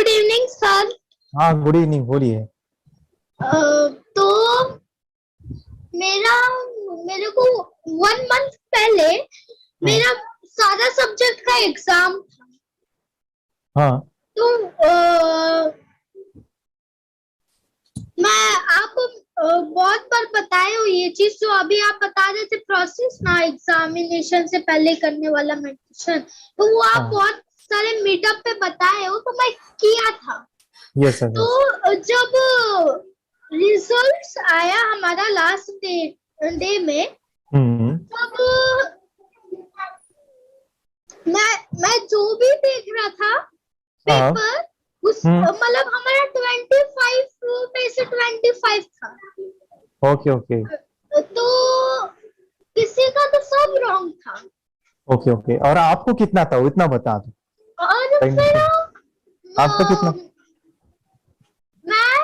Evening sir. हाँ, good evening, बोलिए। तो मेरा मेरे को 1 मंथ पहले हम्म। मेरा सारा सब्जेक्ट का एग्जाम था। हाँ। तो मैं आपको बहुत बार बताए हो ये चीज, जो अभी आप बता रहे थे प्रोसेस ना, एग्जामिनेशन से पहले करने वाला मेडिटेशन, तो वो आप हाँ। बहुत सारे मीटअप पे बताए हो, तो मैं किया था। Yes sir, yes. तो जब रिजल्ट्स आया हमारा लास्ट डे डे में, हम्म। तब मैं जो भी देख रहा था हाँ। पेपर, उस हम्म। मतलब हमारा 25 पे से 25 था। Okay, okay. तो किसी का तो सब रॉन्ग था। ओके, ओके, और आपको कितना था वो इतना बता दो। और टाइम फिर तो आपका कितना? मैं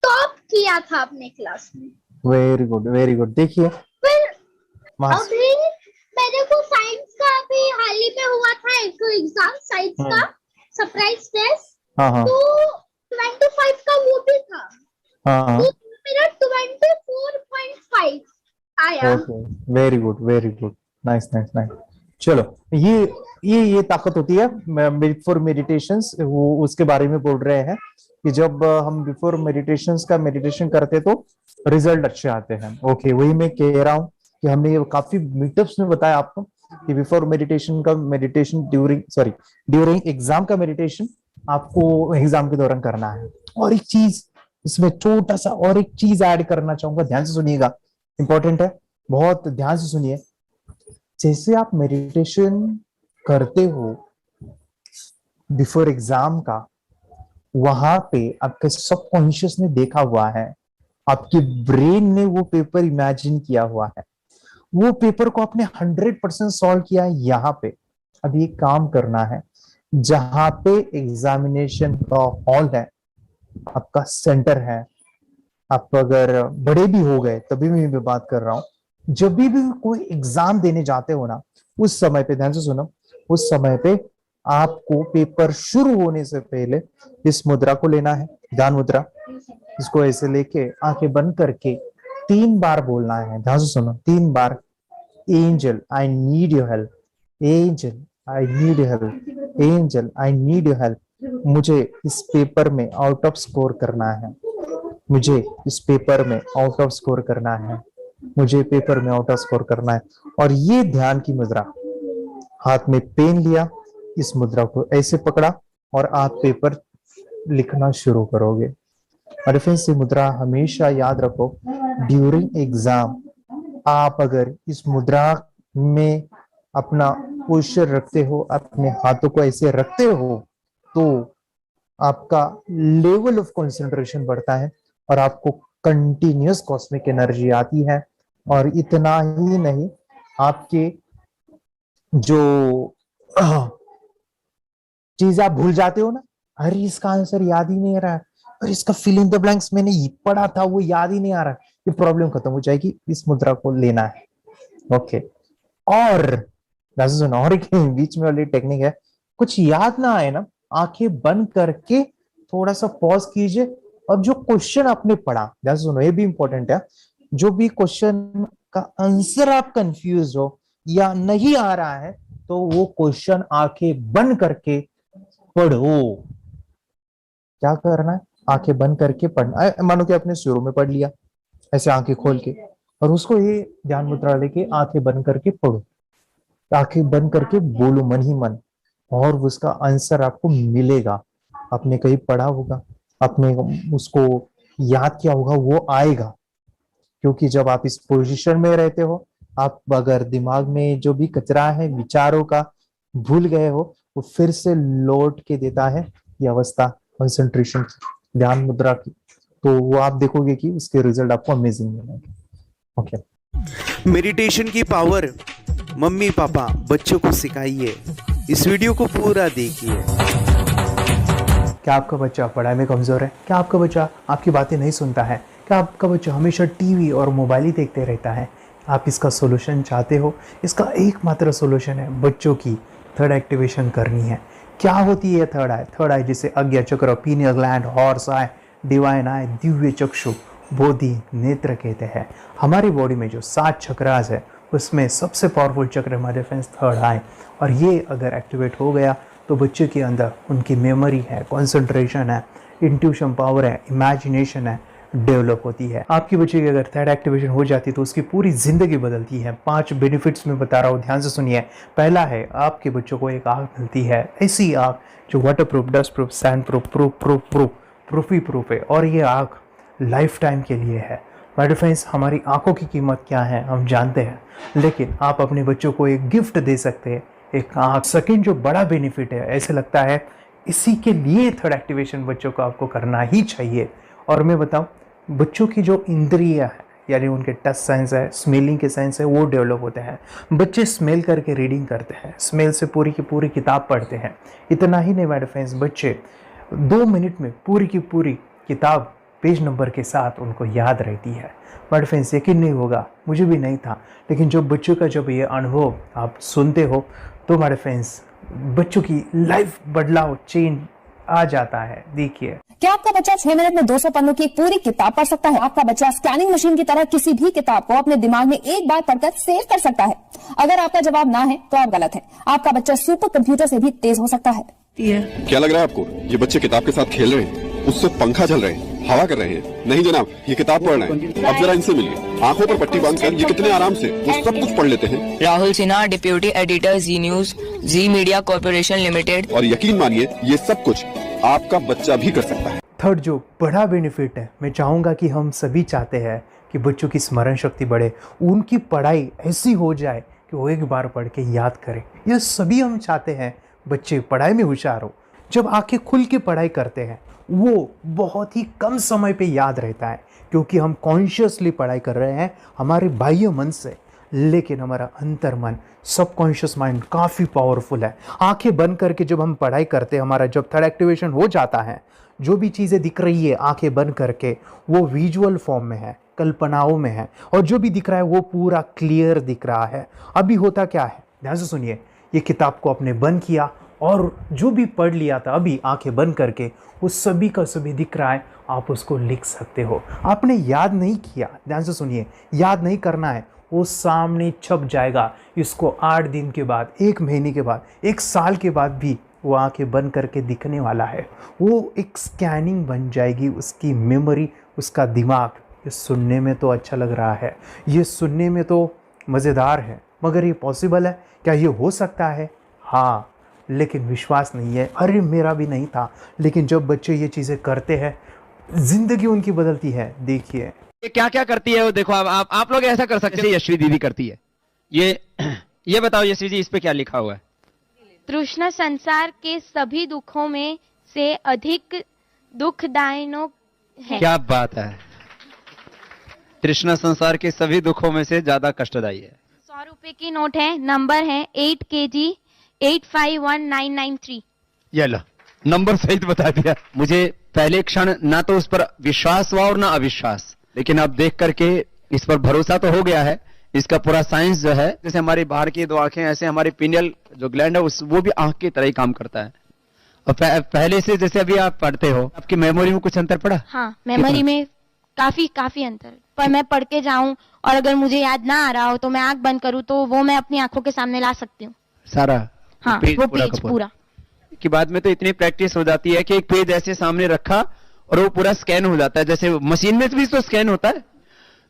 टॉप किया था अपने क्लास में। Very good, very good. देखिए, फिर मास। अभी मेरे को साइंस का भी हाल ही में हुआ था एक एग्जाम, साइंस का हम्म। Surprise test. हाँ, हाँ, तो 25 का वो भी था, हाँ, तो हाँ। मेरा 24.5 आया। Okay, very good, very good. Nice, nice, nice. चलो, ये ताकत होती है बिफोर मेडिटेशंस, वो उसके बारे में बोल रहे हैं कि जब हम बिफोर मेडिटेशंस का मेडिटेशन करते तो रिजल्ट अच्छे आते हैं। ओके, वही मैं कह रहा हूँ कि हमने ये काफी मीटअप्स में बताया आपको कि बिफोर मेडिटेशन का मेडिटेशन, ड्यूरिंग एग्जाम का मेडिटेशन आपको एग्जाम के दौरान करना है। और एक चीज इसमें छोटा सा और एक चीज ऐड करना चाहूंगा, ध्यान से सुनिएगा, इंपॉर्टेंट है, बहुत ध्यान से सुनिए। जैसे आप मेडिटेशन करते हो बिफोर एग्जाम का, वहां पे आपके सबकॉन्शियस ने देखा हुआ है, आपके ब्रेन ने वो पेपर इमेजिन किया हुआ है, वो पेपर को आपने 100% सॉल्व किया है यहाँ पे। अभी एक काम करना है, जहां पे एग्जामिनेशन का हॉल है, आपका सेंटर है, आप अगर बड़े भी हो गए तभी मैं बात कर रहा हूं, जब भी कोई एग्जाम देने जाते हो ना, उस समय पे ध्यान से सुनो, उस समय पे आपको पेपर शुरू होने से पहले इस मुद्रा को लेना है, ध्यान मुद्रा। इसको ऐसे लेके आंखें बंद करके 3 बार बोलना है, ध्यान से सुनो, 3 बार। Angel I need your help, angel I need your help, angel I need your help. मुझे इस पेपर में आउट ऑफ स्कोर करना है, मुझे इस पेपर में आउट ऑफ स्कोर करना है, मुझे पेपर में आउट ऑफ स्कोर करना है। और ये ध्यान की मुद्रा, हाथ में पेन लिया, इस मुद्रा को ऐसे पकड़ा और आप पेपर लिखना शुरू करोगे। और फ्रेंड्स, ये मुद्रा हमेशा याद रखो, ड्यूरिंग एग्जाम आप अगर इस मुद्रा में अपना पोस्चर रखते हो, अपने हाथों को ऐसे रखते हो, तो आपका लेवल ऑफ कंसंट्रेशन बढ़ता है और आपको कंटिन्यूस कॉस्मिक एनर्जी आती है। और इतना ही नहीं, आपके जो चीज आप भूल जाते हो ना, अरे इसका आंसर याद ही नहीं आ रहा है, अरे इसका फिल इन द ब्लैंक्स मैंने ये पढ़ा था वो याद ही नहीं आ रहा है, ये प्रॉब्लम खत्म हो जाएगी, इस मुद्रा को लेना है। ओके। और सुनो, और एक बीच में वाली टेक्निक है, कुछ याद ना आए ना, आंखें बंद करके थोड़ा सा पॉज कीजिए, और जो क्वेश्चन आपने पढ़ा, ध्यान से सुनो, ये भी इंपॉर्टेंट है, जो भी क्वेश्चन का आंसर आप कंफ्यूज हो या नहीं आ रहा है, तो वो क्वेश्चन आंखें बंद करके पढ़ो। क्या करना है, आंखें बंद करके पढ़ना है, मानो कि आपने शुरू में पढ़ लिया ऐसे आंखें खोल के, और उसको ये ध्यान मुद्रा लेके आंखें बंद करके पढ़ो, आंखें बंद करके बोलो मन ही मन, और उसका आंसर आपको मिलेगा। आपने कहीं पढ़ा होगा, आपने उसको याद किया होगा, वो आएगा। क्योंकि जब आप इस पोजीशन में रहते हो, आप अगर दिमाग में जो भी कचरा है विचारों का भूल गए हो, वो फिर से लौट के देता है ये अवस्था कंसंट्रेशन की, ध्यान मुद्रा की। तो वो आप देखोगे कि उसके रिजल्ट आपको अमेजिंग मिलेंगे। ओके। मेडिटेशन की पावर मम्मी पापा बच्चों को सिखाइए। इस वीडियो को पूरा देखिए। क्या आपका बच्चा पढ़ाई में कमजोर है? क्या आपका बच्चा आपकी बातें नहीं सुनता है? क्या आपका बच्चा हमेशा टीवी और मोबाइल ही देखते रहता है? आप इसका सोल्यूशन चाहते हो? इसका एकमात्र सोल्यूशन है, बच्चों की थर्ड एक्टिवेशन करनी है। क्या होती है थर्ड आई? थर्ड आई जिसे आज्ञा चक्र, pineal gland, horse eye, divine eye, दिव्य चक्षु, बोधि नेत्र कहते हैं। हमारी बॉडी में जो 7 चक्रास है उसमें सबसे पावरफुल चक्र हमारे फ्रेंड्स थर्ड आई, और ये अगर एक्टिवेट हो गया तो बच्चे के अंदर उनकी मेमोरी है, कंसंट्रेशन है, इंट्यूशन पावर है, इमेजिनेशन है, डेवलप होती है। आपकी बच्चे की अगर थर्ड एक्टिवेशन हो जाती तो उसकी पूरी जिंदगी बदलती है। 5 बेनिफिट्स में बता रहा हूँ, ध्यान से सुनिए। पहला है, आपके बच्चों को एक आँख मिलती है, ऐसी आँख जो waterproof, dustproof, sandproof, proof ही प्रूफ है, और ये आँख लाइफ टाइम के लिए है। माय फ्रेंड्स, हमारी आंखों की कीमत क्या है हम जानते हैं, लेकिन आप अपने बच्चों को एक गिफ्ट दे सकते हैं, एक आँख। सेकंड जो बड़ा बेनिफिट है, ऐसे लगता है इसी के लिए थर्ड एक्टिवेशन बच्चों को आपको करना ही चाहिए। और मैं बताऊं, बच्चों की जो इंद्रियां है, यानी उनके टच सेंस है, स्मेलिंग के सेंस है, वो डेवलप होते हैं। बच्चे स्मेल करके रीडिंग करते हैं, स्मेल से पूरी की पूरी किताब पढ़ते हैं। इतना ही नहीं माय फ्रेंड्स, बच्चे 2 मिनट में पूरी की पूरी किताब पेज नंबर के साथ उनको याद रहती है। बट फ्रेंड्स, यकीन नहीं होगा, मुझे भी नहीं था, लेकिन जब बच्चों का जब ये अनुभव आप सुनते हो तो हमारे फ्रेंड्स बच्चों की लाइफ बदलाव चेंज आ जाता है। देखिए, क्या आपका बच्चा 6 मिनट में 200 पन्नों की एक पूरी किताब पढ़ सकता है? आपका बच्चा स्कैनिंग मशीन की तरह किसी भी किताब को अपने दिमाग में एक बार पढ़कर सेव कर सकता है? अगर आपका जवाब ना है तो आप गलत हैं। आपका बच्चा सुपर कंप्यूटर से भी तेज हो सकता है। क्या लग रहा है आपको? ये बच्चे किताब के साथ खेल रहे हैं, उससे पंखा चल रहे हैं, हवा कर रहे हैं? नहीं जनाब, ये किताब पढ़ रहे हैं। अब जरा इनसे मिलिए, आंखों पर पट्टी बांधकर ये कितने आराम से वो सब कुछ पढ़ लेते हैं। राहुल सिन्हा, डिप्यूटी एडिटर, जी न्यूज, जी मीडिया कॉर्पोरेशन लिमिटेड। और यकीन मानिए, ये सब कुछ आपका बच्चा भी कर सकता है। थर्ड जो बड़ा बेनिफिट है, मैं चाहूँगा कि हम सभी चाहते हैं कि बच्चों की स्मरण शक्ति बढ़े, उनकी पढ़ाई ऐसी हो जाए कि वो एक बार पढ़ के याद करें। ये सभी हम चाहते हैं, बच्चे पढ़ाई में होशियार हो। जब आंखें खुल के पढ़ाई करते हैं वो बहुत ही कम समय पे याद रहता है, क्योंकि हम कॉन्शियसली पढ़ाई कर रहे हैं हमारे बाह्य मन से, लेकिन हमारा अंतर मन, सबकॉन्शियस माइंड काफ़ी पावरफुल है। आंखें बंद करके जब हम पढ़ाई करते हैं, हमारा जब थर्ड एक्टिवेशन हो जाता है, जो भी चीज़ें दिख रही है आंखें बंद करके, वो विजुअल फॉर्म में है, कल्पनाओं में है, और जो भी दिख रहा है वो पूरा क्लियर दिख रहा है। अभी होता क्या है, ध्यान से सुनिए। ये किताब को आपने बंद किया और जो भी पढ़ लिया था अभी आंखें बंद करके, वो सभी का सभी दिख रहा है, आप उसको लिख सकते हो। आपने याद नहीं किया, ध्यान से सुनिए, याद नहीं करना है, वो सामने छप जाएगा। इसको 8 दिन के बाद, 1 महीने के बाद, 1 साल के बाद भी वो आंखें बंद करके दिखने वाला है। वो एक स्कैनिंग बन जाएगी, उसकी मेमोरी, उसका दिमाग। ये सुनने में तो अच्छा लग रहा है, ये सुनने में तो मज़ेदार है, मगर ये पॉसिबल है क्या? ये हो सकता है, हाँ, लेकिन विश्वास नहीं है। अरे मेरा भी नहीं था, लेकिन जब बच्चे ये चीज़ें करते हैं, जिंदगी उनकी बदलती है। देखिए ये क्या क्या करती है वो देखो। अब आप लोग ऐसा कर सकते हैं, यशवी दीदी करती है। ये बताओ यशवी जी, इस पे क्या लिखा हुआ है? तृष्णा संसार के सभी दुखों में से अधिक दुखदायक है। क्या बात है, तृष्णा संसार के सभी दुखों में से ज्यादा कष्टदायी है। 100 रुपए की नोट है, नंबर है 8 kg 851993। ये लो, नंबर सहित बता दिया। मुझे पहले क्षण ना तो उस पर विश्वास हुआ और ना अविश्वास, लेकिन अब देख करके इस पर भरोसा तो हो गया है। इसका पूरा साइंस जो है, जैसे हमारी बाहर की 2 आंखें, ऐसे हमारी पिनियल जो ग्लैंड है वो भी आंख की तरह ही काम करता है। और पहले से जैसे अभी आप पढ़ते हो, आपकी मेमोरी में कुछ अंतर पड़ा? हाँ, मेमोरी में काफी अंतर। पर मैं पढ़ के जाऊं और अगर मुझे याद ना आ रहा हो तो मैं आंख बंद करूं तो वो मैं अपनी आंखों के सामने ला सकती हूँ सारा। हाँ, वो पेज पूरा कि बाद में तो इतनी प्रैक्टिस हो जाती है कि एक पेज ऐसे सामने रखा और वो पूरा स्कैन हो जाता है, जैसे मशीन में भी तो स्कैन होता है।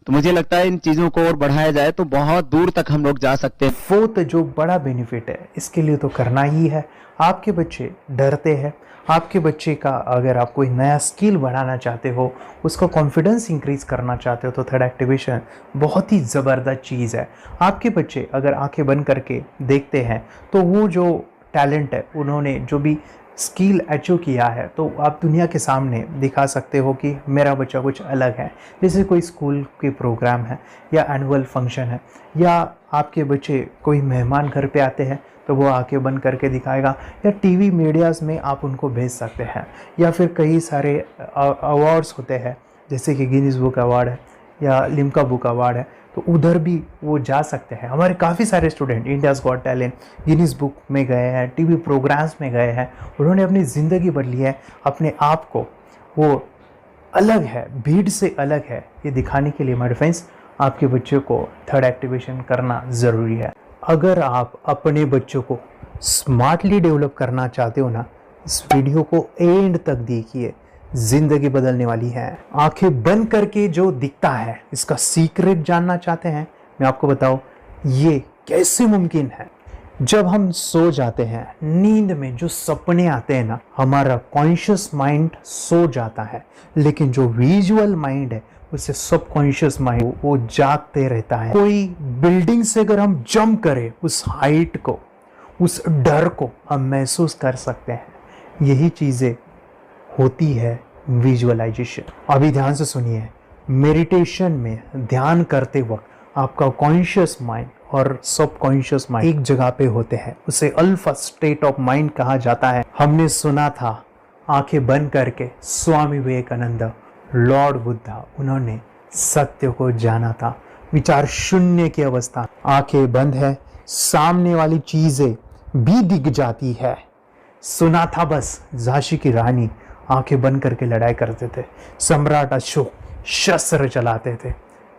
तो मुझे लगता है इन चीजों को और बढ़ाया जाए तो बहुत दूर तक हम लोग जा सकते हैं। फोर्थ जो बड़ा बेनिफिट है, इसके लिए तो करना ही है। आपके बच्चे डरते हैं, आपके बच्चे का अगर आप कोई नया स्किल बढ़ाना चाहते हो, उसका कॉन्फिडेंस इंक्रीज करना चाहते हो, तो थर्ड एक्टिवेशन बहुत ही ज़बरदस्त चीज़ है। आपके बच्चे अगर आंखें बंद करके देखते हैं तो वो जो टैलेंट है, उन्होंने जो भी स्किल अचीव किया है, तो आप दुनिया के सामने दिखा सकते हो कि मेरा बच्चा कुछ अलग है। जैसे कोई स्कूल के प्रोग्राम है या एनुअल फंक्शन है, या आपके बच्चे कोई मेहमान घर पे आते हैं तो वो आंखें बंद करके दिखाएगा, या टीवी मीडियाज़ में आप उनको भेज सकते हैं, या फिर कई सारे अवार्ड्स होते हैं जैसे कि गिनीज बुक अवार्ड है, या लिम्का बुक अवार्ड है, तो उधर भी वो जा सकते हैं। हमारे काफ़ी सारे student India's got talent, Guinness book में गए हैं, टीवी प्रोग्राम्स में गए हैं, उन्होंने अपनी ज़िंदगी बदली है, अपने आप को वो अलग है, भीड़ से अलग है, ये दिखाने के लिए माय फ्रेंड्स आपके बच्चों को थर्ड एक्टिवेशन करना ज़रूरी है। अगर आप अपने बच्चों को स्मार्टली डेवलप करना चाहते हो ना, इस वीडियो को एंड तक देखिए, जिंदगी बदलने वाली है। आंखें बंद करके जो दिखता है, इसका सीक्रेट जानना चाहते हैं, मैं आपको बताऊं ये कैसे मुमकिन है। जब हम सो जाते हैं, नींद में जो सपने आते हैं ना, हमारा कॉन्शियस माइंड सो जाता है, लेकिन जो विजुअल माइंड है उसे सबकॉन्शियस माइंड वो जागते रहता है। कोई बिल्डिंग से अगर हम जंप करें, उस हाइट को, उस डर को हम महसूस कर सकते हैं। यही चीज़ें होती है विजुअलाइजेशन। अभी ध्यान से सुनिए, मेडिटेशन में ध्यान करते वक्त आपका कॉन्शियस माइंड और सबकॉन्शियस माइंड एक जगह पे होते हैं, उसे अल्फा स्टेट ऑफ माइंड कहा जाता है। हमने सुना था आंखें बंद करके स्वामी विवेकानंद, लॉर्ड बुद्धा, उन्होंने सत्य को जाना था। विचार शून्य की अवस्था, आंखें बंद है, सामने वाली चीजें भी दिख जाती है। सुना था बस, झांसी की रानी आंखें बंद करके लड़ाई करते थे, सम्राट अशोक शस्त्र चलाते थे।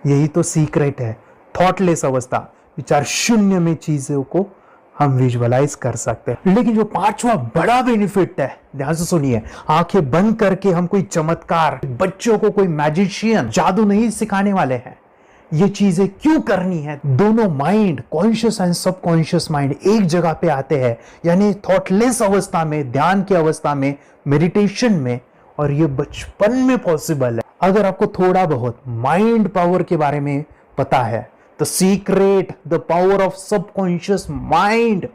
यही तो सीक्रेट है, थॉटलेस अवस्था, विचार शून्य में चीजों को हम विजुअलाइज कर सकते हैं। लेकिन जो पांचवा बड़ा बेनिफिट है, ध्यान से सुनिए, आंखें बंद करके हम कोई चमत्कार, बच्चों को कोई मैजिशियन जादू नहीं सिखाने वाले हैं। ये चीजें क्यों करनी है? दोनों mind, conscious and subconscious mind एक जगह पे आते हैं, यानी थॉटलेस अवस्था में, ध्यान की अवस्था में, मेडिटेशन में, और ये बचपन में पॉसिबल है। अगर आपको थोड़ा बहुत माइंड पावर के बारे में पता है, the secret, the power of subconscious mind,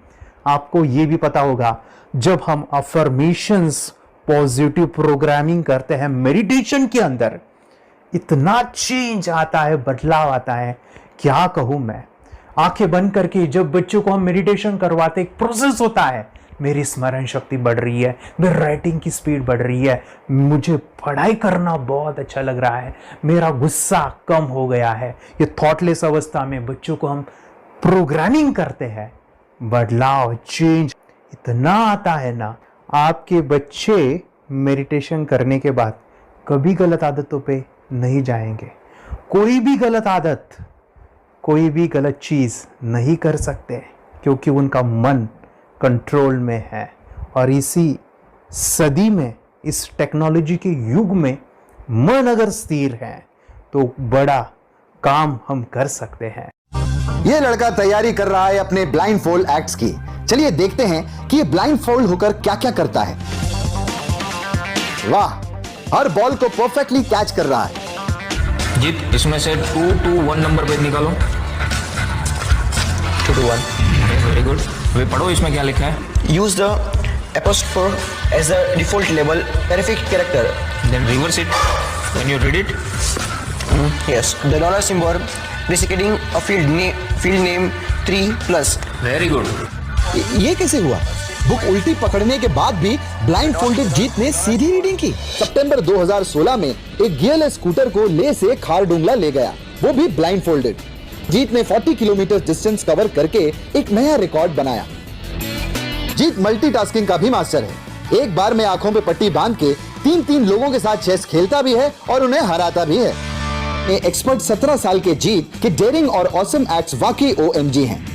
आपको ये भी पता होगा, जब हम अफर्मेशंस, पॉजिटिव प्रोग्रामिंग करते हैं मेडिटेशन के अंदर, इतना चेंज आता है, बदलाव आता है, क्या कहूं मैं। आंखें बंद करके जब बच्चों को हम मेडिटेशन करवाते, एक प्रोसेस होता है, मेरी स्मरण शक्ति बढ़ रही है, मेरी राइटिंग की स्पीड बढ़ रही है, मुझे पढ़ाई करना बहुत अच्छा लग रहा है, मेरा गुस्सा कम हो गया है। ये थॉटलेस अवस्था में बच्चों को हम प्रोग्रामिंग करते हैं, बदलाव, चेंज इतना आता है ना। आपके बच्चे मेडिटेशन करने के बाद कभी गलत आदतों पे नहीं जाएंगे। कोई भी गलत आदत, कोई भी गलत चीज नहीं कर सकते, क्योंकि उनका मन कंट्रोल में है। और इसी सदी में, इस टेक्नोलॉजी के युग में, मन अगर स्थिर है तो बड़ा काम हम कर सकते हैं। ये लड़का तैयारी कर रहा है अपने ब्लाइंड फोल्ड एक्ट्स की। चलिए देखते हैं कि ये ब्लाइंड फोल्ड होकर क्या क्या करता है। वाह, हर बॉल को परफेक्टली कैच कर रहा है। जीत, इसमें से 221 नंबर पेज निकालो। 221, वेरी गुड। वे पढ़ो, इसमें क्या लिखा है? Use the apostrophe as a default label terrific character. Then reverse it when you read it. Yes, the dollar symbol designating a field name 3+. Very good. ये कैसे हुआ? बुक उल्टी पकड़ने के बाद भी ब्लाइंड फोल्डेड जीत ने सीधी रीडिंग की। सितंबर 2016 में एक गियरलेस स्कूटर को ले से खारडुंगला ले गया, वो भी ब्लाइंड फोल्डेड। जीत ने 40 किलोमीटर डिस्टेंस कवर करके एक नया रिकॉर्ड बनाया। जीत मल्टीटास्किंग का भी मास्टर है। एक बार में आंखों पे पट्टी बांध के 3-3 लोगों के साथ चेस खेलता भी है और उन्हें हराता भी है। एक्सपर्ट 17 साल के जीत के डेयरिंग और ऑसम एक्ट्स वाकई OMG हैं।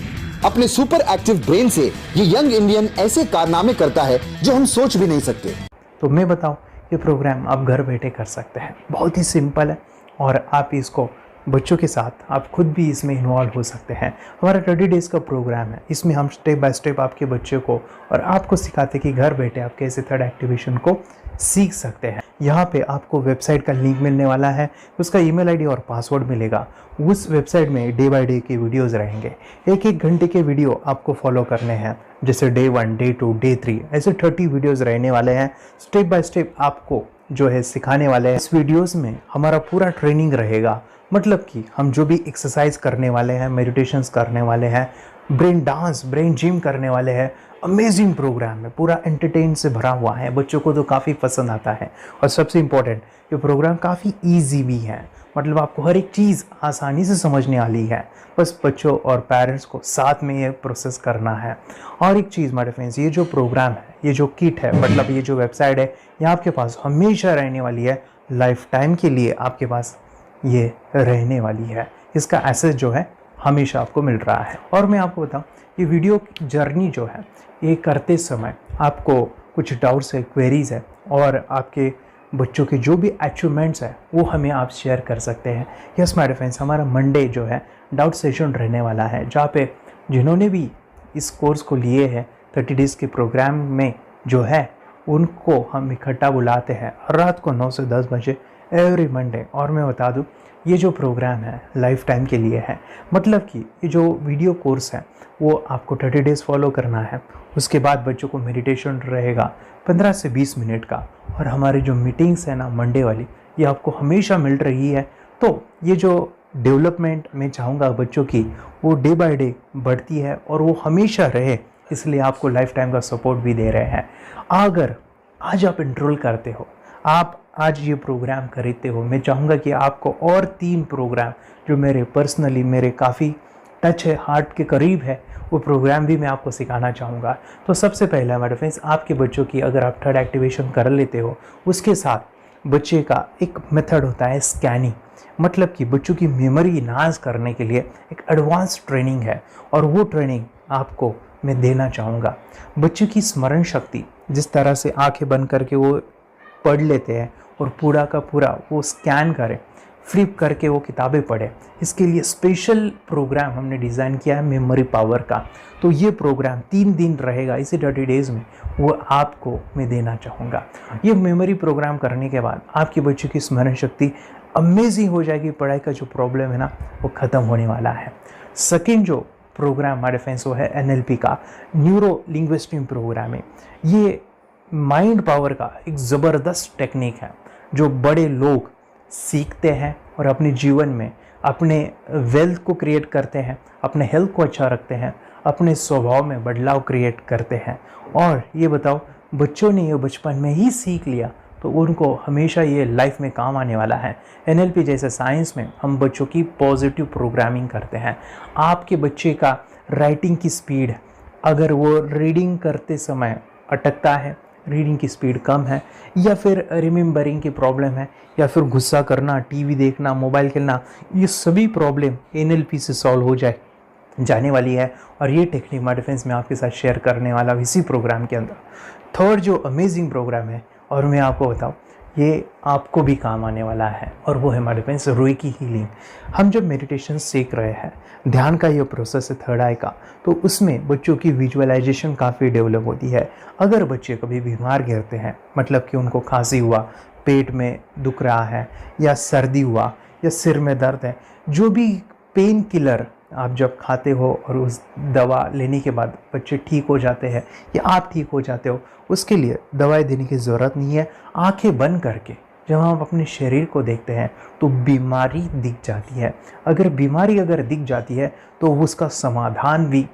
अपने सुपर एक्टिव ब्रेन से ये यंग इंडियन ऐसे कारनामे करता है जो हम सोच भी नहीं सकते। तो मैं बताऊं, ये प्रोग्राम आप घर बैठे कर सकते हैं, बहुत ही सिंपल है, और आप इसको बच्चों के साथ आप खुद भी इसमें इन्वॉल्व हो सकते हैं। हमारा 30 डेज़ का प्रोग्राम है, इसमें हम स्टेप बाय स्टेप आपके बच्चे को और आपको सिखाते हैं कि घर बैठे आप कैसे थर्ड एक्टिवेशन को सीख सकते हैं। यहाँ पे आपको वेबसाइट का लिंक मिलने वाला है, उसका ईमेल आईडी और पासवर्ड मिलेगा। उस वेबसाइट में डे बाय डे के वीडियोस रहेंगे, 1-1 घंटे के वीडियो आपको फॉलो करने हैं, जैसे डे 1, डे 2, डे 3, ऐसे 30 वीडियोस रहने वाले हैं। स्टेप बाय स्टेप आपको जो है सिखाने वाले हैं। इस वीडियोस में हमारा पूरा ट्रेनिंग रहेगा, मतलब कि हम जो भी एक्सरसाइज करने वाले हैं, मेडिटेशंस करने वाले हैं, ब्रेन डांस, ब्रेन जिम करने वाले हैं। अमेजिंग प्रोग्राम है, पूरा एंटरटेन से भरा हुआ है, बच्चों को तो काफ़ी पसंद आता है। और सबसे इम्पोर्टेंट, ये प्रोग्राम काफ़ी ईजी भी है, मतलब आपको हर एक चीज़ आसानी से समझने वाली है। बस बच्चों और पेरेंट्स को साथ में ये प्रोसेस करना है। और एक चीज़ मेरे फ्रेंड्स, ये जो प्रोग्राम है, ये जो किट है, मतलब ये जो वेबसाइट है, ये आपके पास हमेशा रहने वाली है, लाइफ टाइम के लिए आपके पास ये रहने वाली है। इसका एक्सेस जो है हमेशा आपको मिल रहा है। और मैं आपको बताऊं, ये वीडियो जर्नी जो है ये करते समय आपको कुछ डाउट्स है, क्वेरीज है, और आपके बच्चों के जो भी अचीवमेंट्स है वो हमें आप शेयर कर सकते हैं। यस माय फ्रेंड्स, हमारा मंडे जो है डाउट सेशन रहने वाला है, जहाँ पे जिन्होंने भी इस कोर्स को लिए हैं 30 डेज़ के प्रोग्राम में जो है उनको हम इकट्ठा बुलाते हैं रात को 9 से 10 बजे एवरी मंडे। और मैं बता दूं, ये जो प्रोग्राम है लाइफ टाइम के लिए है, मतलब कि ये जो वीडियो कोर्स है वो आपको 30 डेज़ फॉलो करना है। उसके बाद बच्चों को मेडिटेशन रहेगा 15 से 20 मिनट का, और हमारी जो मीटिंग्स है ना मंडे वाली, ये आपको हमेशा मिल रही है। तो ये जो डेवलपमेंट मैं चाहूँगा बच्चों की, वो डे बाय डे बढ़ती है और वो हमेशा रहे, इसलिए आपको लाइफ टाइम का सपोर्ट भी दे रहे हैं। अगर आज आप एनरोल करते हो, आप आज ये प्रोग्राम खरीदते हो, मैं चाहूँगा कि आपको और 3 प्रोग्राम जो मेरे पर्सनली मेरे काफ़ी टच है, हार्ट के करीब है, वो प्रोग्राम भी मैं आपको सिखाना चाहूँगा। तो सबसे पहला मेरे फ्रेंड्स, आपके बच्चों की अगर आप थर्ड एक्टिवेशन कर लेते हो, उसके साथ बच्चे का एक मेथड होता है स्कैनिंग, मतलब कि बच्चों की मेमोरी इन्हांस करने के लिए एक एडवांस ट्रेनिंग है, और वो ट्रेनिंग आपको मैं देना चाहूँगा। बच्चों की स्मरण शक्ति, जिस तरह से आंखें बंद करके वो पढ़ लेते हैं और पूरा का पूरा वो स्कैन करें, फ्लिप करके वो किताबें पढ़े, इसके लिए स्पेशल प्रोग्राम हमने डिज़ाइन किया है मेमोरी पावर का। तो ये प्रोग्राम 3 दिन रहेगा, इसी 30 डेज़ में वो आपको मैं देना चाहूँगा। ये मेमोरी प्रोग्राम करने के बाद आपके बच्चों की स्मरण शक्ति अमेजिंग हो जाएगी, पढ़ाई का जो प्रॉब्लम है ना वो ख़त्म होने वाला है। सेकेंड जो प्रोग्राम हमारे फ्रेंड्स वो है NLP का, न्यूरो लिंग्विस्टिक प्रोग्राम है। ये माइंड पावर का एक ज़बरदस्त टेक्निक है जो बड़े लोग सीखते हैं और अपने जीवन में अपने वेल्थ को क्रिएट करते हैं, अपने हेल्थ को अच्छा रखते हैं, अपने स्वभाव में बदलाव क्रिएट करते हैं। और ये बताओ, बच्चों ने ये बचपन में ही सीख लिया तो उनको हमेशा ये लाइफ में काम आने वाला है। NLP जैसे साइंस में हम बच्चों की पॉजिटिव प्रोग्रामिंग करते हैं। आपके बच्चे का राइटिंग की स्पीड, अगर वो रीडिंग करते समय अटकता है, रीडिंग की स्पीड कम है, या फिर रिमेंबरिंग की प्रॉब्लम है, या फिर गुस्सा करना, टीवी देखना, मोबाइल खेलना, ये सभी प्रॉब्लम NLP से सॉल्व हो जाने वाली है। और ये टेक्निक माय फ्रेंड्स मैं आपके साथ शेयर करने वाला हूँ इसी प्रोग्राम के अंदर। थर्ड जो अमेजिंग प्रोग्राम है, और मैं आपको बताऊँ, ये आपको भी काम आने वाला है, और वो है हमारे फ्रेंड्स रेकी हीलिंग। हम जब मेडिटेशन सीख रहे हैं, ध्यान का ये प्रोसेस है थर्ड आई का, तो उसमें बच्चों की विजुअलाइजेशन काफ़ी डेवलप होती है। अगर बच्चे कभी बीमार गिरते हैं, मतलब कि उनको खांसी हुआ, पेट में दुख रहा है, या सर्दी हुआ, या सिर में दर्द है, जो भी पेन किलर आप जब खाते हो और उस दवा लेने के बाद बच्चे ठीक हो जाते हैं या आप ठीक हो जाते हो, उसके लिए दवाई देने की ज़रूरत नहीं है। आंखें बंद करके जब हम अपने शरीर को देखते हैं तो बीमारी दिख जाती है। अगर बीमारी दिख जाती है तो उसका समाधान भी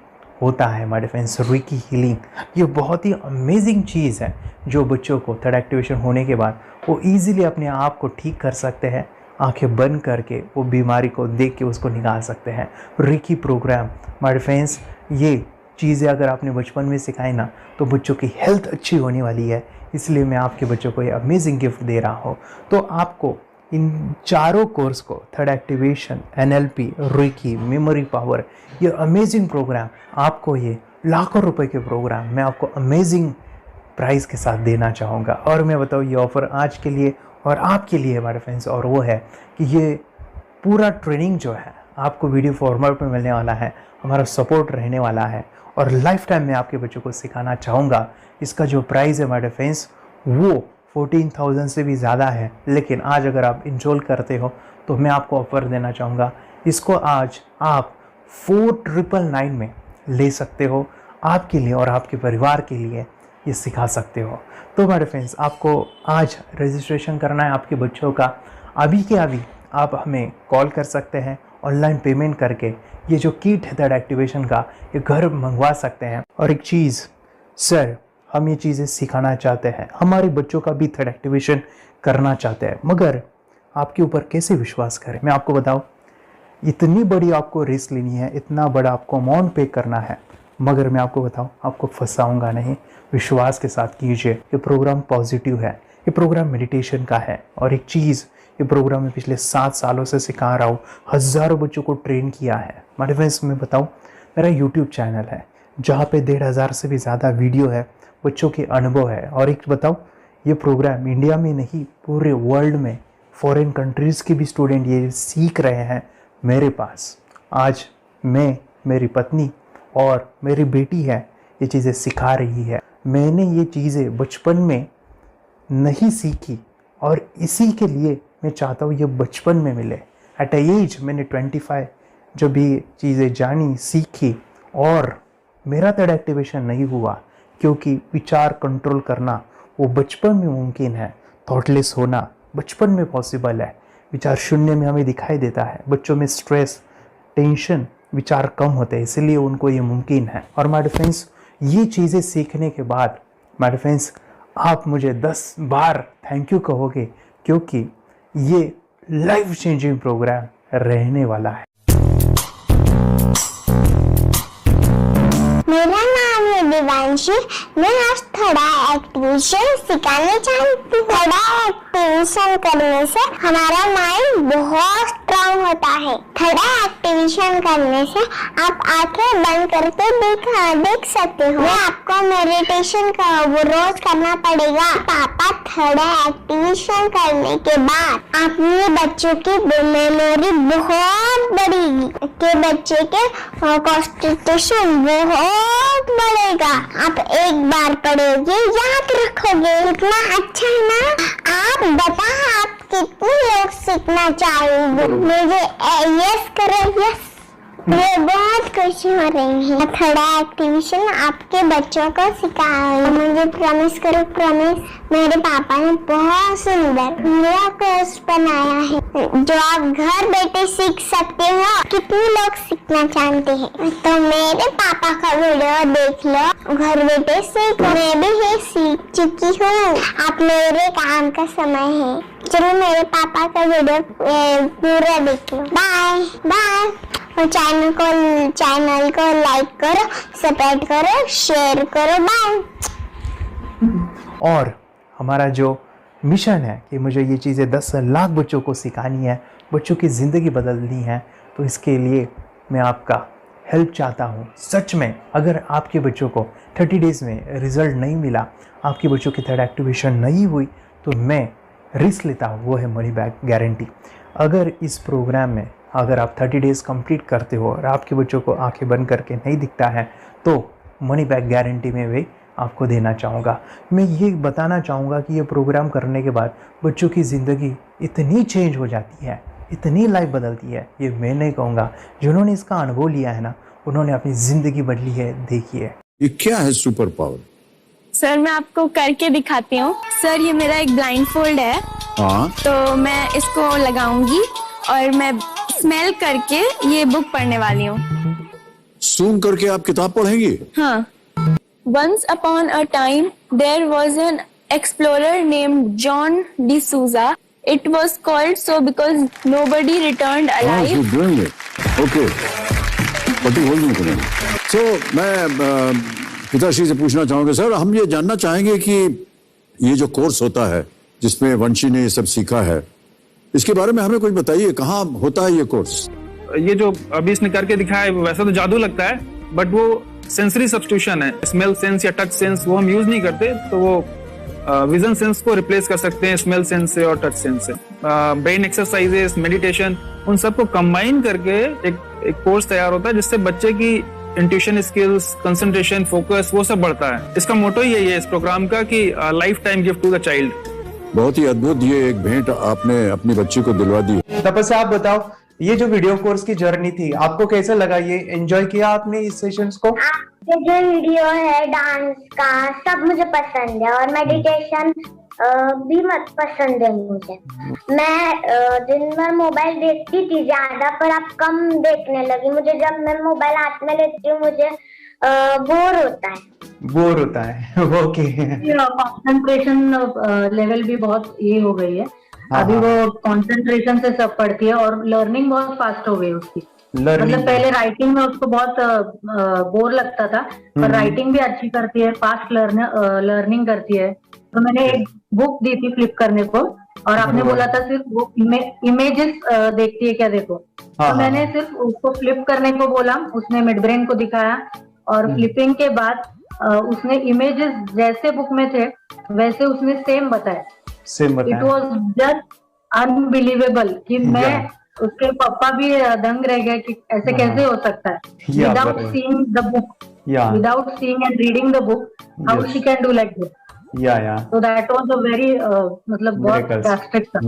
होता है हमारे फ्रेंड्स। रेकी हीलिंग ये बहुत ही अमेजिंग चीज़ है जो बच्चों को थर्ड एक्टिवेशन होने के बाद वो ईजिली अपने आप को ठीक कर सकते हैं। आंखें बंद करके वो बीमारी को देख के उसको निकाल सकते हैं। रेकी प्रोग्राम हमारे फ्रेंड्स, ये चीज़ें अगर आपने बचपन में सिखाई ना तो बच्चों की हेल्थ अच्छी होने वाली है। इसलिए मैं आपके बच्चों को ये अमेजिंग गिफ्ट दे रहा हूँ। तो आपको इन चारों कोर्स को, third activation, NLP, reiki, memory power, ये अमेजिंग प्रोग्राम, आपको ये लाखों रुपए के प्रोग्राम मैं आपको अमेजिंग प्राइस के साथ देना चाहूँगा। और मैं बताऊँ, ये ऑफ़र आज के लिए और आपके लिए हमारे फ्रेंड्स, और वो है कि ये पूरा ट्रेनिंग जो है आपको वीडियो फॉर्मेट में मिलने वाला है, हमारा सपोर्ट रहने वाला है, और लाइफ टाइम में आपके बच्चों को सिखाना चाहूँगा। इसका जो प्राइस है हमारे फ्रेंड्स वो 14,000 से भी ज़्यादा है, लेकिन आज अगर आप इंस्टॉल करते हो तो मैं आपको ऑफ़र देना चाहूँगा। इसको आज आप 4,999 में ले सकते हो। आपके लिए और आपके परिवार के लिए ये सिखा सकते हो। तो हमारे फ्रेंड्स, आपको आज रजिस्ट्रेशन करना है आपके बच्चों का। अभी के अभी आप हमें कॉल कर सकते हैं, ऑनलाइन पेमेंट करके ये जो किट है थर्ड एक्टिवेशन का, ये घर मंगवा सकते हैं। और एक चीज़ सर, हम ये चीज़ें सिखाना चाहते हैं, हमारे बच्चों का भी थर्ड एक्टिवेशन करना चाहते हैं, मगर आपके ऊपर कैसे विश्वास करें। मैं आपको बताऊं, इतनी बड़ी आपको रिस्क लेनी है, इतना बड़ा आपको अमाउंट पे करना है, मगर मैं आपको बताऊं, आपको फंसाऊंगा नहीं। विश्वास के साथ कीजिए। ये प्रोग्राम पॉजिटिव है, ये प्रोग्राम मेडिटेशन का है। और एक चीज़, ये प्रोग्राम में पिछले 7 सालों से सिखा रहा हूँ, हज़ारों बच्चों को ट्रेन किया है। मेरे फ्रेंड्स, मैं बताऊँ, मेरा यूट्यूब चैनल है जहाँ पे 1500 से भी ज़्यादा वीडियो है, बच्चों के अनुभव है। और एक बताऊँ, ये प्रोग्राम इंडिया में नहीं, पूरे वर्ल्ड में फॉरेन कंट्रीज़ के भी स्टूडेंट ये सीख रहे हैं मेरे पास। आज मैं, मेरी पत्नी और मेरी बेटी है, ये चीज़ें सिखा रही है। मैंने ये चीज़ें बचपन में नहीं सीखी और इसी के लिए मैं चाहता हूँ ये बचपन में मिले। एट ए एज मैंने 25 जब ये चीज़ें जानी, सीखी, और मेरा थर्ड एक्टिवेशन नहीं हुआ, क्योंकि विचार कंट्रोल करना वो बचपन में मुमकिन है। थॉटलेस होना बचपन में पॉसिबल है। विचार शून्य में हमें दिखाई देता है। बच्चों में स्ट्रेस, टेंशन, विचार कम होते हैं, इसलिए उनको ये मुमकिन है। और माय फ्रेंड्स, ये चीज़ें सीखने के बाद माय फ्रेंड्स, आप मुझे 10 बार थैंक यू कहोगे, क्योंकि ये लाइफ चेंजिंग प्रोग्राम रहने वाला है। मेरा नाम है दिवांशी। मैं आज थोड़ा एक्टिवेशन सिखाना चाहती हूँ। थोड़ा एक्टिवेशन करने से हमारा माइंड बहुत स्ट्रांग होता है। थोड़ा एक्टिवेशन करने से आप आंखें बंद करके देख सकते हो। मैं आपको मेडिटेशन का वो रोज करना पड़ेगा। पापा, थोड़ा एक्टिवेशन करने के बाद अपने बच्चों की मेमोरी बहुत बढ़ेगी, के बच्चे के कॉन्सेंट्रेशन बहुत बढ़ेगा। आप एक बार पढ़ोगे, याद रखोगे, इतना अच्छा है ना। आप बता, आप कितने लोग सीखना चाहोगे? मुझे यस करो, यस। मुझे बहुत खुशी हो रही है। थोड़ा एक्टिवेशन आपके बच्चों को सिखाओ। मुझे प्रॉमिस करो, प्रॉमिस। मेरे पापा ने बहुत सुंदर मेरा कोर्स बनाया है जो आप घर बैठे सीख सकते हो। कितने लोग सीखना चाहते हैं तो मेरे पापा का वीडियो देख लो, घर बैठे सीख। मैं भी ये सीख चुकी हूँ। आप मेरे काम का समय है। चलो मेरे पापा का वीडियो पूरा देख लो। Bye bye. और चैनल को लाइक करो, सब्सक्राइब करो, शेयर करो। बाय। और हमारा जो मिशन है कि मुझे ये चीज़ें 10 लाख बच्चों को सिखानी है, बच्चों की ज़िंदगी बदलनी है, तो इसके लिए मैं आपका हेल्प चाहता हूँ। सच में अगर आपके बच्चों को 30 डेज़ में रिज़ल्ट नहीं मिला, आपके बच्चों की थर्ड एक्टिवेशन नहीं हुई, तो मैं रिस्क लेता हूँ, वो है मनी बैक गारंटी। अगर इस प्रोग्राम में अगर आप 30 डेज़ कंप्लीट करते हो और आपके बच्चों को आंखें बंद करके नहीं दिखता है, तो मनी बैक गारंटी में भी आपको देना चाहूँगा। मैं ये बताना चाहूँगा कि ये प्रोग्राम करने के बाद बच्चों की ज़िंदगी इतनी चेंज हो जाती है, इतनी लाइफ बदलती है, ये मैं नहीं कहूँगा। जिन्होंने इसका अनुभव लिया है ना, उन्होंने अपनी ज़िंदगी बदली है। देखिए ये क्या है सुपर पावर? सर मैं आपको करके दिखाती हूँ। सर ये मेरा एक ब्लाइंड फोल्ड है। हाँ, तो मैं इसको लगाऊंगी और मैं स्मेल करके ये बुक पढ़ने वाली हूँ। सूंघ करके आप किताब पढ़ेंगी? हाँ। Once upon a time, there was an explorer named John D'Souza. It was called so because nobody returned alive. you're doing it. Okay. What are you holding today? So, मैं पिताश्री से पूछना चाहूँगा, सर हम ये जानना चाहेंगे कि ये जो कोर्स होता है जिसमें वंशी ने ये सब सीखा है, इसके बारे में हमें कुछ बताइए। कहाँ होता है ये कोर्स? ये जो अभी इसने करके दिखाया है वैसा तो जादू लगता है, बट वो सेंसरी सब्स्टिट्यूशन है। स्मेल सेंस या टच सेंस वो हम यूज नहीं करते, तो वो विजन सेंस को रिप्लेस कर सकते हैं स्मेल सेंस से और टच सेंस से। ब्रेन एक्सरसाइजेस, मेडिटेशन, उन सबको कंबाइन करके एक कोर्स तैयार होता है जिससे बच्चे की इंट्यूशन स्किल्स, कंसंट्रेशन, फोकस वो सब बढ़ता है। इसका मोटो ही यही है इस प्रोग्राम का कि lifetime gift to the child. बहुत ही अद्भुत ये एक भेंट आपने अपनी बच्ची को दिलवा दी। तपस्या, आप बताओ, ये जो वीडियो कोर्स की जर्नी थी आपको कैसा लगा? ये एंजॉय किया आपने इस सेशंस को? ये जो वीडियो है डांस का सब मुझे पसंद है और मेडिटेशन भी मत पसंद है मुझे। मैं दिन भर मोबाइल देखती थी ज्यादा, पर अब कम देखने लगी। मुझे जब मैं मोबाइल हाथ में लेती हूँ मुझे बोर होता है। ओके। कंसंट्रेशन लेवल भी बहुत ये हो गई है। अभी वो कंसंट्रेशन से सब पढ़ती है और लर्निंग बहुत फास्ट हो गई उसकी। मतलब पहले राइटिंग में उसको बहुत बोर लगता था, पर राइटिंग भी अच्छी करती है, फास्ट लर्निंग करती है। तो मैंने एक बुक दी थी फ्लिप करने को और आपने बोला था सिर्फ वो इमेजेस देखती है क्या, देखो। तो मैंने सिर्फ उसको फ्लिप करने को बोला, उसने मिड ब्रेन को दिखाया और फ्लिपिंग के बाद उसने इमेजेस जैसे बुक में थे वैसे उसने सेम बताया। इट वॉज जस्ट अनबिलीवेबल कि मैं उसके पापा भी दंग रह गए कि ऐसे कैसे हो सकता है। Without seeing the book, without seeing and reading the book, how she can do like this. तो दैट वाज अ वेरी मतलब बहुत ड्रास्टिक था।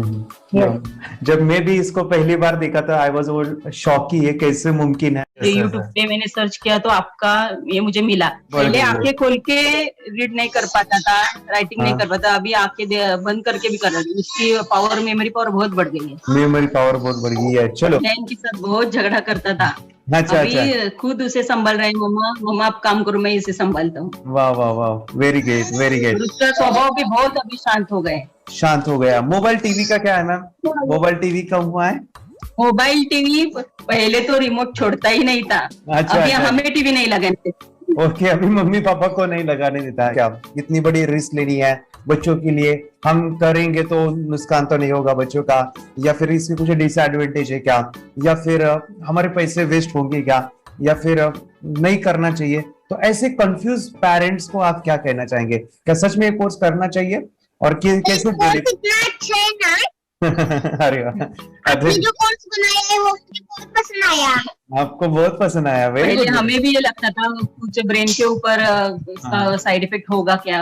जब मैं भी इसको पहली बार देखा था आई वाज शॉक कि ये कैसे मुमकिन है। यूट्यूब पे मैंने सर्च किया तो आपका ये मुझे मिला। पहले आंखें खोल के रीड नहीं कर पाता था, राइटिंग नहीं कर पाता, अभी आंखें बंद करके भी कर रहा है। उसकी पावर, मेमोरी पावर बहुत बढ़ गई है। मेमोरी पावर बहुत बढ़ गई है। चलो, बहन के साथ बहुत झगड़ा करता था, अच्छा, अभी खुद उसे संभाल रहे हैं। मम्मा आप काम करो, मैं इसे संभालता हूँ। वाह वाह वाह, वेरी ग्रेट वेरी ग्रेट। उसका स्वभाव भी बहुत अभी शांत हो गए। शांत हो गया। मोबाइल टीवी का क्या है मैम? मोबाइल टीवी कब हुआ है? मोबाइल टीवी पहले तो रिमोट छोड़ता ही नहीं था। अभी हमें टीवी नहीं लगाने। ओके, अभी मम्मी पापा को नहीं लगाने देता है। क्या इतनी बड़ी रिस्क लेनी है बच्चों के लिए? हम करेंगे तो नुकसान तो नहीं होगा बच्चों का, या फिर इसमें कुछ डिसएडवांटेज है क्या, या फिर हमारे पैसे वेस्ट होंगे क्या, या फिर नहीं करना चाहिए? तो ऐसे कंफ्यूज पेरेंट्स को आप क्या कहना चाहेंगे? क्या सच में ये कोर्स करना चाहिए और कैसे? अरे आपने जो कोर्स बनाया है वो मुझे बहुत पसंद आया। आपको बहुत पसंद आया? पहले हमें भी ये लगता था कुछ ब्रेन के ऊपर इसका साइड इफेक्ट होगा क्या।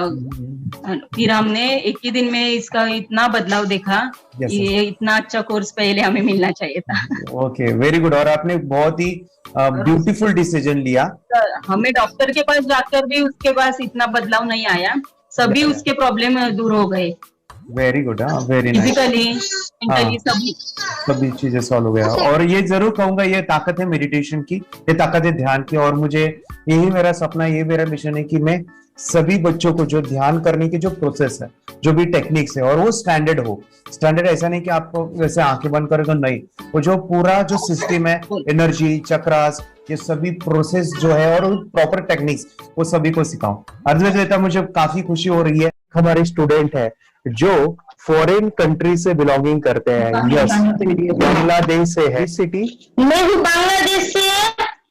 फिर हमने एक ही दिन में इसका इतना बदलाव देखा। ये इतना अच्छा कोर्स पहले हमें मिलना चाहिए था। Okay, very good. और आपने बहुत ही ब्यूटीफुल डिसीजन लिया। हमें डॉक्टर के पास जाकर भी उसके पास इतना बदलाव नहीं आया, सभी उसके प्रॉब्लम दूर हो गए। Very good, very nice. Physically, mentally सभी चीजें सॉल्व हो गया। और ये जरूर कहूंगा, ये ताकत है मेडिटेशन की, ये ताकत है ध्यान की। और मुझे यही मेरा सपना, ये मेरा मिशन है कि मैं सभी बच्चों को जो ध्यान करने की जो प्रोसेस है, जो भी टेक्निक्स है, और वो स्टैंडर्ड हो। स्टैंडर्ड ऐसा नहीं कि आपको वैसे आंखें बंद करें तो नहीं, वो जो पूरा जो सिस्टम है, एनर्जी, चक्रास, ये सभी प्रोसेस जो है और प्रॉपर टेक्निक्स, वो सभी को सिखाऊं। अर्जुन, मुझे काफी खुशी हो रही है। हमारे स्टूडेंट है जो फॉरेन कंट्री से बिलोंगिंग करते हैं। यस, बांग्लादेश से है। सिटी मैं भी बांग्लादेश से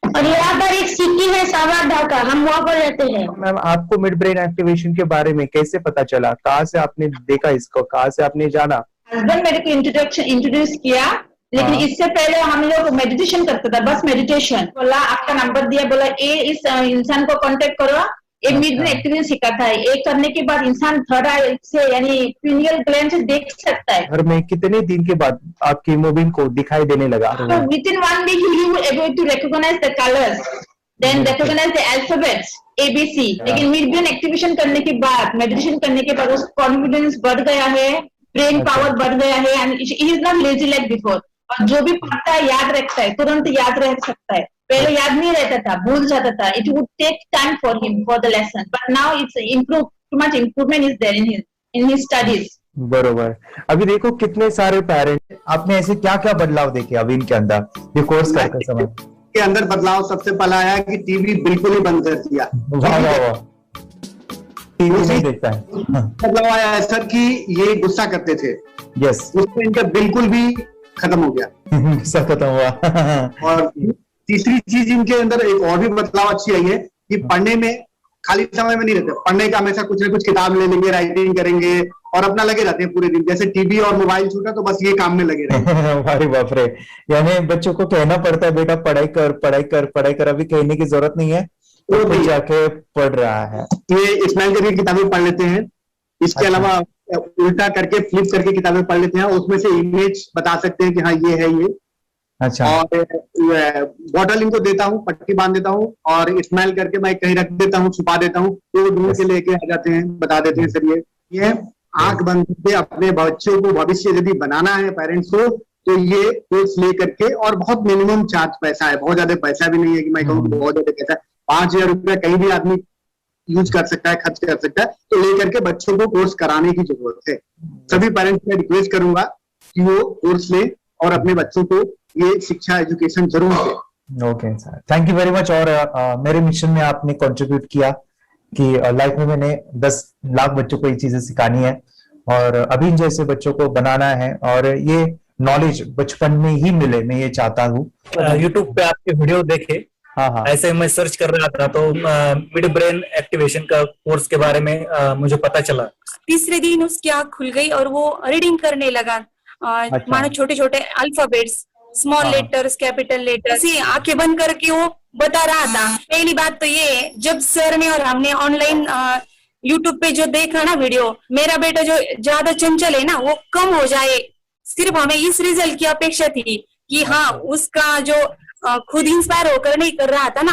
और यहाँ पर एक सिटी है सावर ढाका, हम वहाँ पर रहते हैं। मैम, आपको मिड ब्रेन एक्टिवेशन के बारे में कैसे पता चला? कहाँ से आपने देखा इसको, कहाँ से आपने जाना? हस्बैंड मेरे को इंट्रोड्यूस किया, लेकिन इससे पहले हम लोग मेडिटेशन करते थे, बस मेडिटेशन। बोला आपका नंबर दिया, बोला ये इस इंसान को कांटेक्ट करो, ये मिड ब्रेन एक्टिवेशन सिखाता है। एक करने के बाद इंसान थर्ड आई से यानी पिनियल ग्लैंड से देख सकता है। घर में कितने दिन के बाद आपकी हीमोग्लोबिन को दिखाई देने लगा? So within 1 week you will able to recognize the colors, then recognize the alphabets ABC। लेकिन मिड ब्रेन एक्टिवेशन करने के बाद, मेडिटेशन करने के बाद उसका कॉन्फिडेंस बढ़ गया है, ब्रेन पावर बढ़ गया है, and he is not lazy like before. और जो भी पढ़ता है याद रखता है, तुरंत याद रह सकता है। पहले याद नहीं रहता था, भूल जाता था। It would take time for him for the lesson, but now it's improve, too much improvement is there in his studies. बरोबर। अभी देखो कितने सारे पेरेंट्स, आपने ऐसे क्या क्या बदलाव देखे अभी इनके अंदर ये कोर्स करते समय? के अंदर बदलाव सबसे पहला आया कि टीवी बिल्कुल ही बंद कर दिया। वाह वाह वाह, टीवी नहीं देखता है। बदलाव आया सर कि ये गुस्सा करते थे। यस, उसमें इनका बिल्कुल भी खत्म हो गया। गुस्सा खत्म हुआ। और तीसरी चीज इनके अंदर एक और भी बदलाव अच्छी आई है कि पढ़ने में खाली समय में नहीं रहते, पढ़ने का हमेशा कुछ ना कुछ किताब ले लेंगे, राइटिंग करेंगे और अपना लगे रहते हैं पूरे दिन। जैसे टीवी और मोबाइल छूटा तो बस ये काम में लगे रहते। अरे बाप रे, यानी बच्चों को कहना पड़ता है बेटा पढ़ाई कर पढ़ाई कर पढ़ाई कर, अभी कहने की जरूरत नहीं है, तो भी जाके पढ़ रहा है। ये स्माइल करके किताबें पढ़ लेते हैं। इसके अलावा उल्टा करके फ्लिप करके किताबें पढ़ लेते हैं, उसमें से इमेज बता सकते हैं कि हाँ ये है ये। अच्छा। और बॉटल इनको देता हूँ, पट्टी बांध देता हूँ और स्माइल करके मैं कहीं रख देता हूँ, छुपा देता हूँ, तो ढूंढ के लेके आ जाते हैं, बता देते हैं सर ये आंख बंद करके अपने बच्चों को भविष्य यदि बनाना है पेरेंट्स को, तो ये कोर्स ले करके। और बहुत मिनिमम चार्ज पैसा है, बहुत ज्यादा पैसा भी नहीं है कि मैं कहूँ बहुत ज्यादा पैसा है। 5,000 रुपया कहीं भी आदमी यूज कर सकता है, खर्च कर सकता है, तो लेकर के बच्चों को कोर्स कराने की जरूरत है। सभी पेरेंट्स में रिक्वेस्ट करूंगा कि वो कोर्स लें और अपने बच्चों को ये शिक्षा एजुकेशन जरूर दें। Okay sir, thank you very much. और मेरे मिशन में आपने कंट्रीब्यूट किया कि लाइफ में मैंने 10 लाख बच्चों को ये चीजें सिखानी है और अभी जैसे बच्चों को बनाना है और ये नॉलेज बचपन में ही मिले, मैं ये चाहता हूँ। यूट्यूब पे आपके वीडियो देखे, हाँ, ऐसे मैं सर्च कर रहा था तो मिड ब्रेन एक्टिवेशन का कोर्स के बारे में मुझे पता चला। तीसरे दिन उसकी आँख खुल गई और वो रीडिंग करने लगा। मानो छोटे छोटे alphabets, small letters, capital letters, आंखें बंद करके वो बता रहा था। पहली बात तो ये, जब सर ने और हमने ऑनलाइन यूट्यूब पे जो देखा ना वीडियो, मेरा बेटा जो ज्यादा चंचल है ना वो कम हो जाए, सिर्फ हमें इस रिजल्ट की अपेक्षा थी कि हाँ उसका जो खुद इंस्पायर होकर नहीं कर रहा था ना,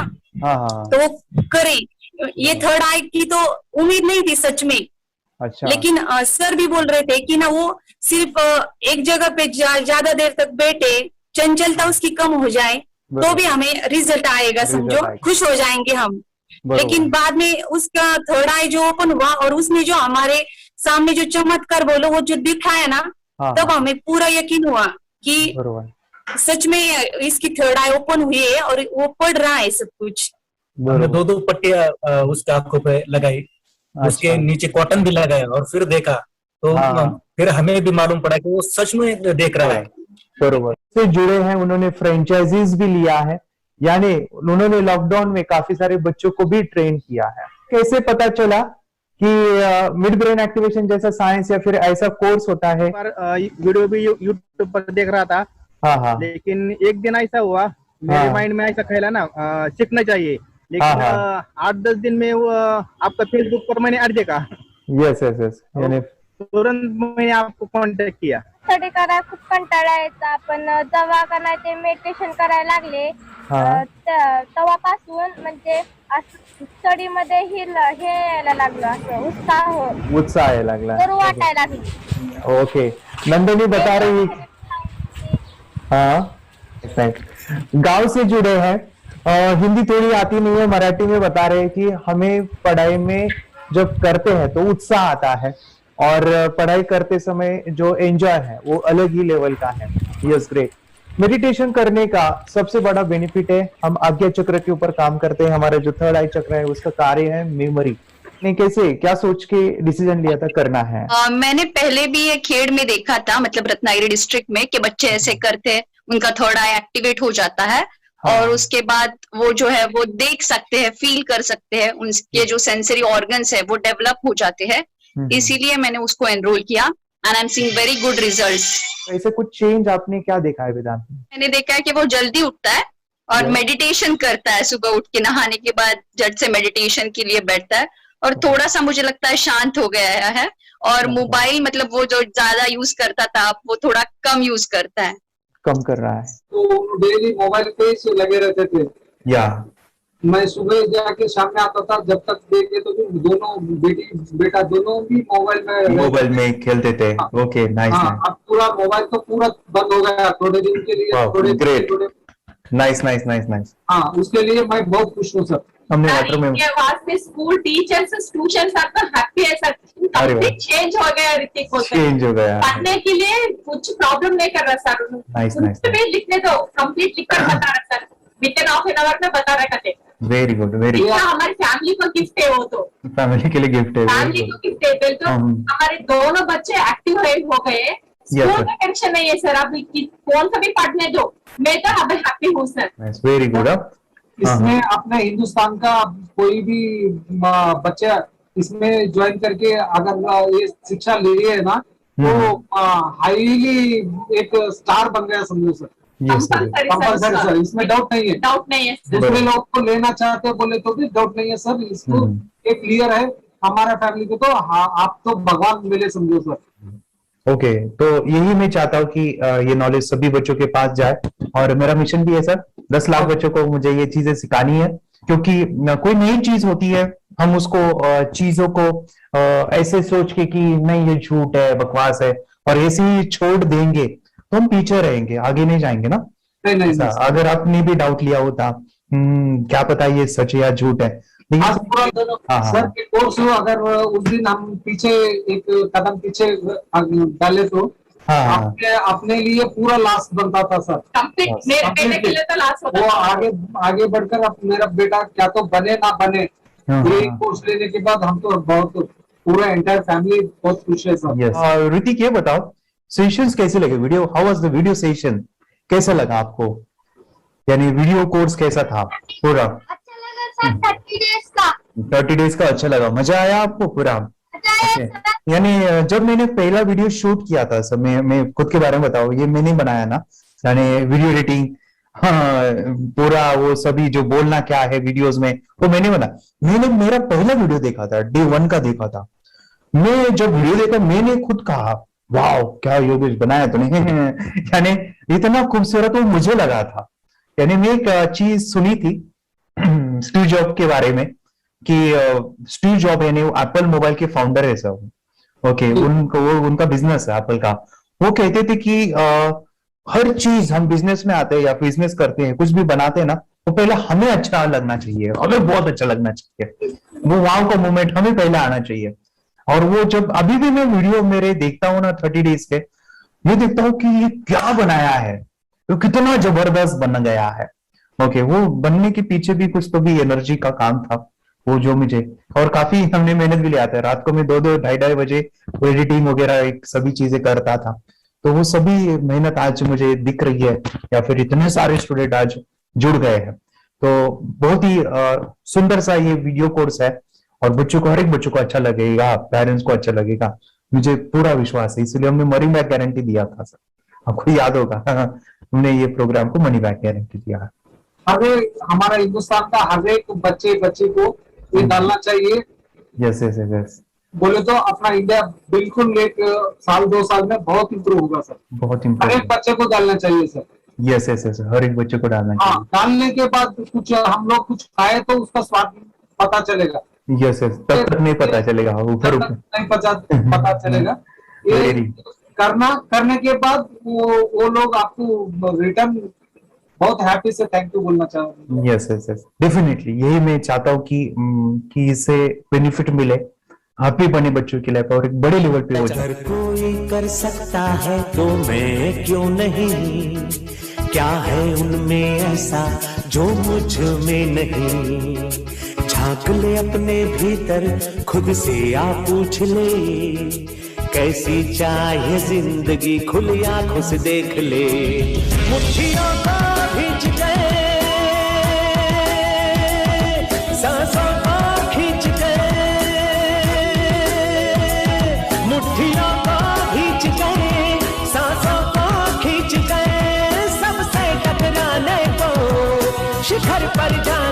तो वो करे। ये थर्ड आई की तो उम्मीद नहीं थी सच में। अच्छा। लेकिन सर भी बोल रहे थे कि ना वो सिर्फ एक जगह पे ज्यादा देर तक बैठे, चंचलता उसकी कम हो जाए तो भी हमें रिजल्ट आएगा, समझो खुश हो जाएंगे हम। लेकिन बाद में उसका थर्ड आई जो ओपन हुआ और उसने जो हमारे सामने जो चमत्कार बोलो वो जो दिखाया ना, तब हमें पूरा यकीन हुआ कि सच में इसकी थर्ड आई ओपन हुई है और वो पढ़ रहा है सब कुछ। हमने 2 पट्टियां उसके आंखों पे लगाई, उसके नीचे कॉटन भी लगाया और फिर देखा तो फिर हमें भी मालूम पड़ा कि वो सच में देख रहा है। बरोबर से जुड़े हैं, उन्होंने फ्रेंचाइजीज भी लिया है, यानी उन्होंने लॉकडाउन में काफी सारे बच्चों को भी ट्रेन किया है। कैसे पता चला कि मिड ब्रेन एक्टिवेशन जैसा साइंस या फिर ऐसा कोर्स होता है? वीडियो भी यूट्यूब पर देख रहा था, लेकिन एक दिन ऐसा हुआ मेरे माइंड में ऐसा ख्याल ना सीखना चाहिए, लेकिन 8-10 दिन में वो आपका फेसबुक पर मैंने ऐड देखा। यस यस यस, यानी तुरंत मैंने आपको कॉन्टॅक्ट किया। स्टडी करायला खूप कंटाळा यायचा, पण जेव्हा का नाही ते मेडिटेशन करायला लागले तेव्हापासून म्हणजे स्टडी मध्ये हे यायला लागलं, असं उत्साह यायला लागला, बरं वाटायला लागलं। ओके, नंदिनी बता रही, हाँ गांव से जुड़े हैं, हिंदी थोड़ी आती नहीं है, मराठी में बता रहे हैं कि हमें पढ़ाई में जब करते हैं तो उत्साह आता है और पढ़ाई करते समय जो एंजॉय है वो अलग ही लेवल का है। Yes, great. मेडिटेशन करने का सबसे बड़ा बेनिफिट है, हम आज्ञा चक्र के ऊपर काम करते हैं, हमारा जो थर्ड आई चक्र है उसका कार्य है मेमोरी। ने कैसे क्या सोच के डिसीजन लिया था करना है? मैंने पहले भी ये खेड़ में देखा था, मतलब रत्नागिरी डिस्ट्रिक्ट में, कि बच्चे ऐसे करते हैं, उनका थर्ड आई एक्टिवेट हो जाता है और उसके बाद वो जो है वो देख सकते हैं, फील कर सकते हैं, उनके जो सेंसरी ऑर्गन्स है वो डेवलप हो जाते हैं। इसीलिए मैंने उसको एनरोल किया and I am seeing very good results. ऐसे कुछ चेंज आपने क्या देखा है वेदांत में? मैंने देखा है कि वो जल्दी उठता है और मेडिटेशन करता है, सुबह उठ के नहाने के बाद झट से मेडिटेशन के लिए बैठता है और थोड़ा सा मुझे लगता है शांत हो गया है। और मोबाइल मतलब वो जो ज्यादा यूज करता था वो थोड़ा कम यूज करता है, कम कर रहा है। तो डेली मोबाइल पे ही लगे रहते थे, या मैं सुबह जाके शाम में आता था, जब तक देखे तो दोनों बेटा दोनों भी मोबाइल में खेलते थे। Okay, nice. अब पूरा मोबाइल तो पूरा बंद हो गया थोड़े दिन के लिए। Great, nice nice nice nice. हाँ, उसके लिए मैं बहुत खुश हूँ सर। हमने वाटर में वास्ते स्कूल टीचर्स स्टूडेंट्स आपका हैप्पी है सर, कंप्लीट चेंज हो गया ऋतिक को, चेंज हो गया, पढ़ने के लिए कुछ प्रॉब्लम नहीं कर रहा सर। नाइस नाइस, लिखने दो, कंप्लीट लिखकर बता रहा sir, with in half an hour में बता रहा करते। Very good, very good. हमारी फैमिली को गिफ्ट है, वो तो फैमिली के लिए गिफ्ट है, फैमिली को गिफ्ट है। तो हमारे दोनों बच्चे एक्टिव हो गए, स्कूल का टेंशन नहीं है सर, अभी कौन सा भी पढ़ने दो, मैं तो अभी हैप्पी हूँ सर। Very good. इसमें अपने हिंदुस्तान का कोई भी बच्चा इसमें ज्वाइन करके अगर ये शिक्षा ले रही है ना, तो हाईली एक स्टार बन गया समझो सर। कंपल्सरी सर, इसमें डाउट नहीं है, डाउट नहीं है। दूसरे लोग को लेना चाहते बोले तो भी डाउट नहीं है सर, इसको एक क्लियर है हमारा फैमिली को, तो आप तो भगवान मिले समझो सर। ओके, तो यही मैं चाहता हूँ कि ये नॉलेज सभी बच्चों के पास जाए और मेरा मिशन भी है सर, 10 लाख बच्चों को मुझे ये चीजें सिखानी है, क्योंकि कोई नई चीज होती है हम उसको चीजों को ऐसे सोच के कि नहीं ये झूठ है, बकवास है, और ऐसे ही छोड़ देंगे तो हम पीछे रहेंगे, आगे नहीं जाएंगे ना। नहीं, अगर आपने भी डाउट लिया होता क्या पता ये सच या झूठ है, आज पूरा सर के कोर्स हो, अगर उस दिन हम पीछे एक कदम पीछे डाले तो अपने लिए पूरा लास्ट बनता था सर। मेरे बेटे के लिए तो लास्ट होता वो था। आगे बढ़कर अब मेरा बेटा क्या तो बने ना बने, ये कोर्स लेने के बाद हम तो बहुत पूरा एंटायर फैमिली बहुत खुश है सर। ऋतिक ये बताओ सेशंस कैसे लगे, video how was the video session, कैसा लगा आपको, यानी वीडियो कोर्स कैसा था पूरा? अच्छा लगा सर, 30 डेज का। 30 डेज का अच्छा लगा, मजा आया आपको पूरा? यानी जब मैंने पहला वीडियो शूट किया था सर, मैं खुद के बारे में बताओ, ये मैंने बनाया ना, यानी वीडियो एडिटिंग, हाँ पूरा वो सभी जो बोलना क्या है वीडियोस में वो मैंने बना। मैंने मेरा पहला वीडियो देखा था, डे 1 का देखा था। मैं जब वीडियो देखा मैंने खुद कहा वाह क्या योगेश बनाया तो नहीं यानी इतना खूबसूरत वो मुझे लगा था। यानी मैं एक चीज सुनी थी स्टीव जॉब के बारे में कि स्टीव जॉब यानी वो एप्पल मोबाइल के फाउंडर है सर, ओके, उनका बिजनेस है एप्पल का। वो कहते थे कि हर चीज हम बिजनेस में आते हैं या बिजनेस करते हैं, कुछ भी बनाते हैं ना, तो पहले हमें अच्छा लगना चाहिए, हमें बहुत अच्छा लगना चाहिए, वो वाव का मोमेंट हमें पहले आना चाहिए। और वो जब अभी भी मैं वीडियो मेरे देखता हूँ ना 30 डेज के, मैं देखता हूँ कि ये क्या बनाया है, तो कितना जबरदस्त बन गया है। ओके, वो बनने के पीछे भी कुछ तो भी एनर्जी का काम था वो जो मुझे, और काफी हमने मेहनत भी लिया था। रात को मैं 2-2 ढाई बजे वो एडिटिंग वगैरह सभी चीजें करता था, तो वो सभी मेहनत आज मुझे दिख रही है, या फिर इतने सारे स्टूडेंट आज जुड़ गए हैं। तो बहुत ही सुंदर सा ये वीडियो कोर्स है और बच्चों को, हर एक बच्चों को अच्छा लगेगा, पेरेंट्स को अच्छा लगेगा, मुझे पूरा विश्वास है। इसलिए हमने मनी बैक गारंटी दिया था सर, आपको याद होगा हमने ये प्रोग्राम को मनी बैक गारंटी दिया है। हमारा हिंदुस्तान का हर एक बच्चे को ये डालना चाहिए। यस यस यस, बोले तो अपना इंडिया बिल्कुल एक साल 2 साल में बहुत इम्प्रूव होगा सर, बहुत हर इम्पोर्टेंट। एक बच्चे को डालना चाहिए सर। यस यस यस, हर एक बच्चे को डालना हाँ, डालने के बाद कुछ हम लोग कुछ खाए तो उसका स्वाद पता चलेगा। यस यस, तब तक नहीं पता चलेगा, ऊपर ऊपर नहीं पता चलेगा। ये करने के बाद वो लोग आपको रिटर्न बहुत हैप्पी से थैंक यू बोलना चाहूंगा। यस यस यस, डेफिनेटली यही मैं चाहता हूँ कि इससे बेनिफिट मिले, हैप्पी बने बच्चों की लाइफ और एक बड़े लेवल पे हो जाए। अगर कोई कर सकता है तो मैं क्यों नहीं, क्या है उनमें ऐसा जो मुझ में नहीं। झांक ले अपने भीतर खुद से आ पूछ ले, कैसी चाहे जिंदगी खुली आंखों से देख ले। मुट्ठियों को खींच गए, सांसों को खींच गए, मुट्ठियों को खींच गए, सांसों को खींच गए, सबसे टकराने को शिखर पर जा